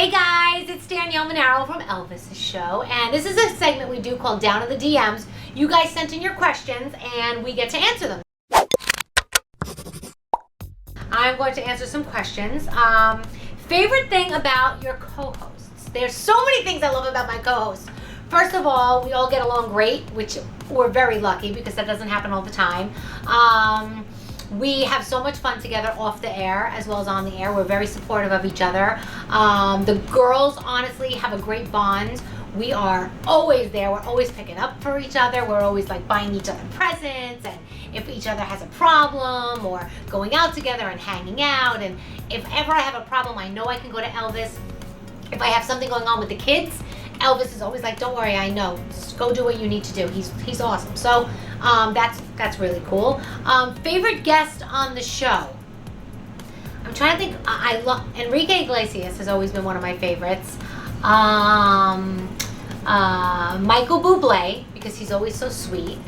Hey guys, it's Danielle Monaro from Elvis's show, and this is a segment we do called Down in the DMs. You guys sent in your questions, and we get to answer them. I'm going to answer some questions. Favorite thing about your co-hosts? There's so many things I love about my co-hosts. First of all, we all get along great, which we're very lucky because that doesn't happen all the time. We have so much fun together off the air as well as on the air. We're very supportive of each other. The girls honestly have a great bond. We are always there. We're always picking up for each other. We're always like buying each other presents, and if each other has a problem, or going out together and hanging out. And if ever I have a problem, I know I can go to Elvis. If I have something going on with the kids, Elvis is always like, don't worry, I know. Just go do what you need to do. He's awesome. So that's really cool. Favorite guest on the show? I'm trying to think. I love Enrique Iglesias has always been one of my favorites. Michael Bublé, because he's always so sweet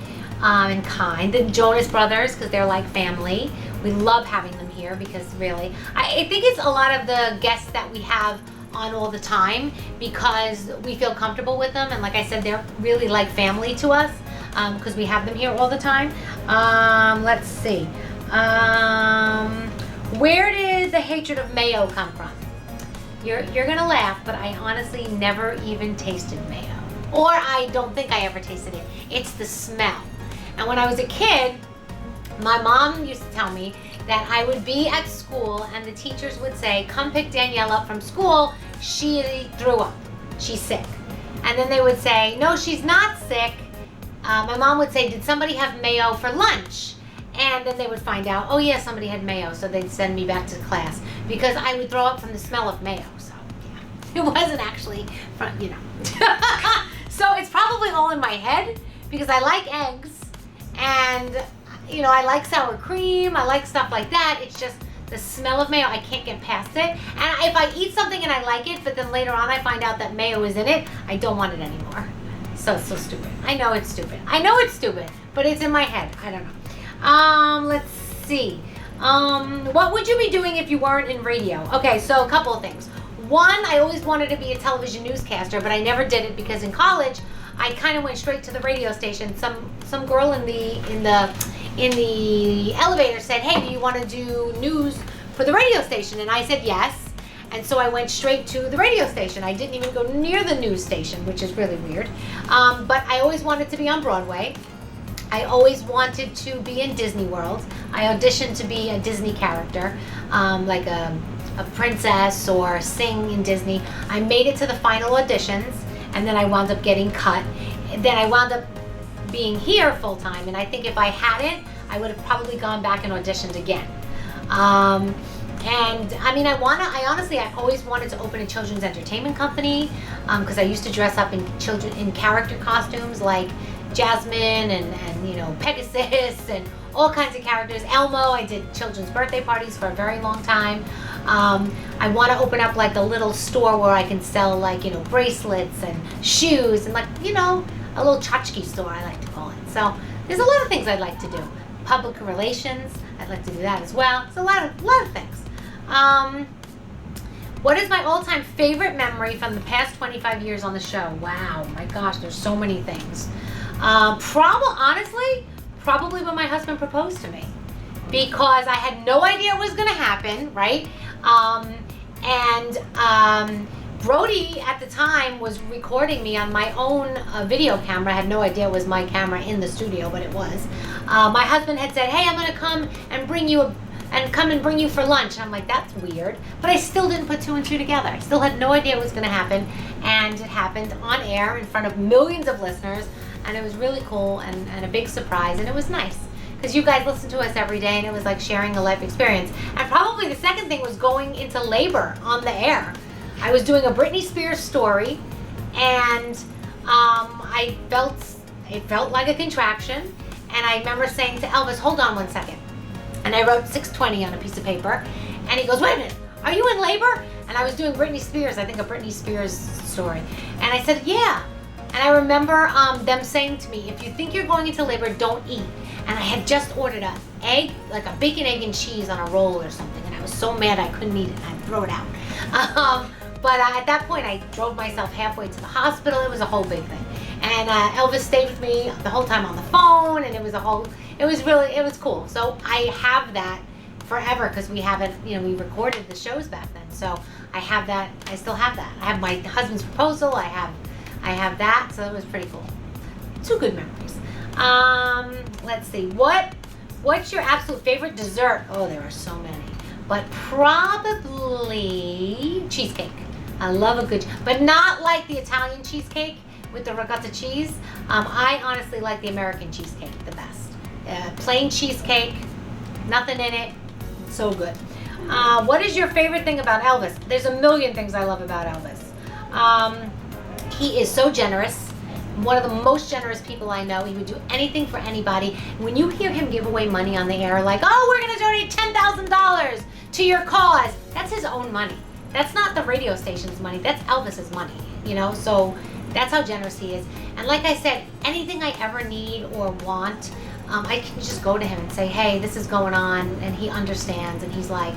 and kind. The Jonas Brothers, because they're like family. We love having them here because really, I think it's a lot of the guests that we have on all the time because we feel comfortable with them, and like I said, they're really like family to us because we have them here all the time. Let's see. Where did the hatred of mayo come from? You're gonna laugh, but I honestly never even tasted mayo, or I don't think I ever tasted it. It's the smell. And when I was a kid, my mom used to tell me that I would be at school and the teachers would say, come pick Danielle up from school, she threw up, she's sick. And then they would say, no, she's not sick. My mom would say, did somebody have mayo for lunch? And then they would find out, oh yeah, somebody had mayo, so they'd send me back to class because I would throw up from the smell of mayo. So yeah, it wasn't actually from, So it's probably all in my head because I like eggs and I like sour cream, I like stuff like that. It's just the smell of mayo, I can't get past it. And if I eat something and I like it, but then later on I find out that mayo is in it, I don't want it anymore. So it's so stupid. I know it's stupid, but it's in my head. I don't know. Let's see. What would you be doing if you weren't in radio? Okay, so a couple of things. One, I always wanted to be a television newscaster, but I never did it because in college, I kind of went straight to the radio station. Some girl in the elevator said, hey, do you want to do news for the radio station? And I said yes. And so I went straight to the radio station. I didn't even go near the news station, which is really weird. But I always wanted to be on Broadway. I always wanted to be in Disney World. I auditioned to be a Disney character, like a princess or sing in Disney. I made it to the final auditions, and then I wound up getting cut. Then I wound up being here full time, and I think if I hadn't, I would have probably gone back and auditioned again. And I mean, I always wanted to open a children's entertainment company because I used to dress up in character costumes like Jasmine and Pegasus and all kinds of characters. Elmo. I did children's birthday parties for a very long time. I want to open up like a little store where I can sell like bracelets and shoes and like a little tchotchke store, I like to call it. So there's a lot of things I'd like to do. Public relations, I'd like to do that as well. It's a lot of things. What is my all-time favorite memory from the past 25 years on the show? Wow, my gosh, there's so many things. Probably when my husband proposed to me, because I had no idea it was going to happen, right? Brody at the time was recording me on my own video camera. I had no idea it was my camera in the studio, but it was. My husband had said, hey, I'm going to come and bring you for lunch. And I'm like, that's weird. But I still didn't put two and two together. I still had no idea it was going to happen. And it happened on air in front of millions of listeners. And it was really cool and a big surprise. And it was nice because you guys listen to us every day, and it was like sharing a life experience. And probably the second thing was going into labor on the air. I was doing a Britney Spears story, and it felt like a contraction. And I remember saying to Elvis, hold on one second. And I wrote 620 on a piece of paper. And he goes, wait a minute, are you in labor? And I was doing Britney Spears, I think a Britney Spears story. And I said, yeah. And I remember them saying to me, if you think you're going into labor, don't eat. And I had just ordered a egg, like a bacon, egg, and cheese on a roll or something. And I was so mad I couldn't eat it. And I'd throw it out. But at that point, I drove myself halfway to the hospital. It was a whole big thing. And Elvis stayed with me the whole time on the phone, and it was cool. So I have that forever because we haven't, we recorded the shows back then. So I have that. I still have that. I have my husband's proposal. I have that. So it was pretty cool. 2 good memories. Let's see. What's your absolute favorite dessert? Oh, there are so many. But probably cheesecake. I love a good, but not like the Italian cheesecake with the ricotta cheese. I honestly like the American cheesecake the best. Plain cheesecake, nothing in it, so good. What is your favorite thing about Elvis? There's a million things I love about Elvis. He is so generous. One of the most generous people I know. He would do anything for anybody. When you hear him give away money on the air, like, oh, we're going to donate $10,000 to your cause, that's his own money. That's not the radio station's money. That's Elvis's money, so that's how generous he is. And like I said, anything I ever need or want, I can just go to him and say, hey, this is going on, and he understands, and he's my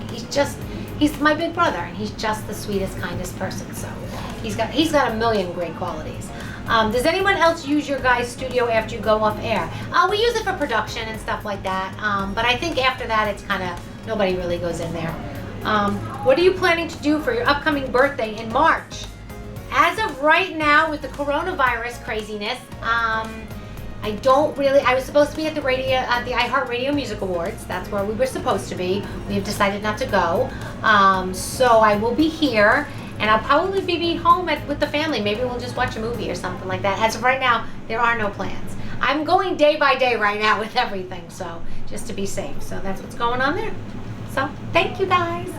big brother, and he's just the sweetest, kindest person. So he's got a million great qualities. Does anyone else use your guys' studio after you go off air? We use it for production and stuff like that, but I think after that it's kind of, nobody really goes in there. What are you planning to do for your upcoming birthday in March? As of right now, with the coronavirus craziness, I was supposed to be at the iHeartRadio Music Awards. That's where we were supposed to be. We have decided not to go. So I will be here, and I'll probably be home with the family. Maybe we'll just watch a movie or something like that. As of right now, there are no plans. I'm going day by day right now with everything, so just to be safe. So that's what's going on there. So thank you guys.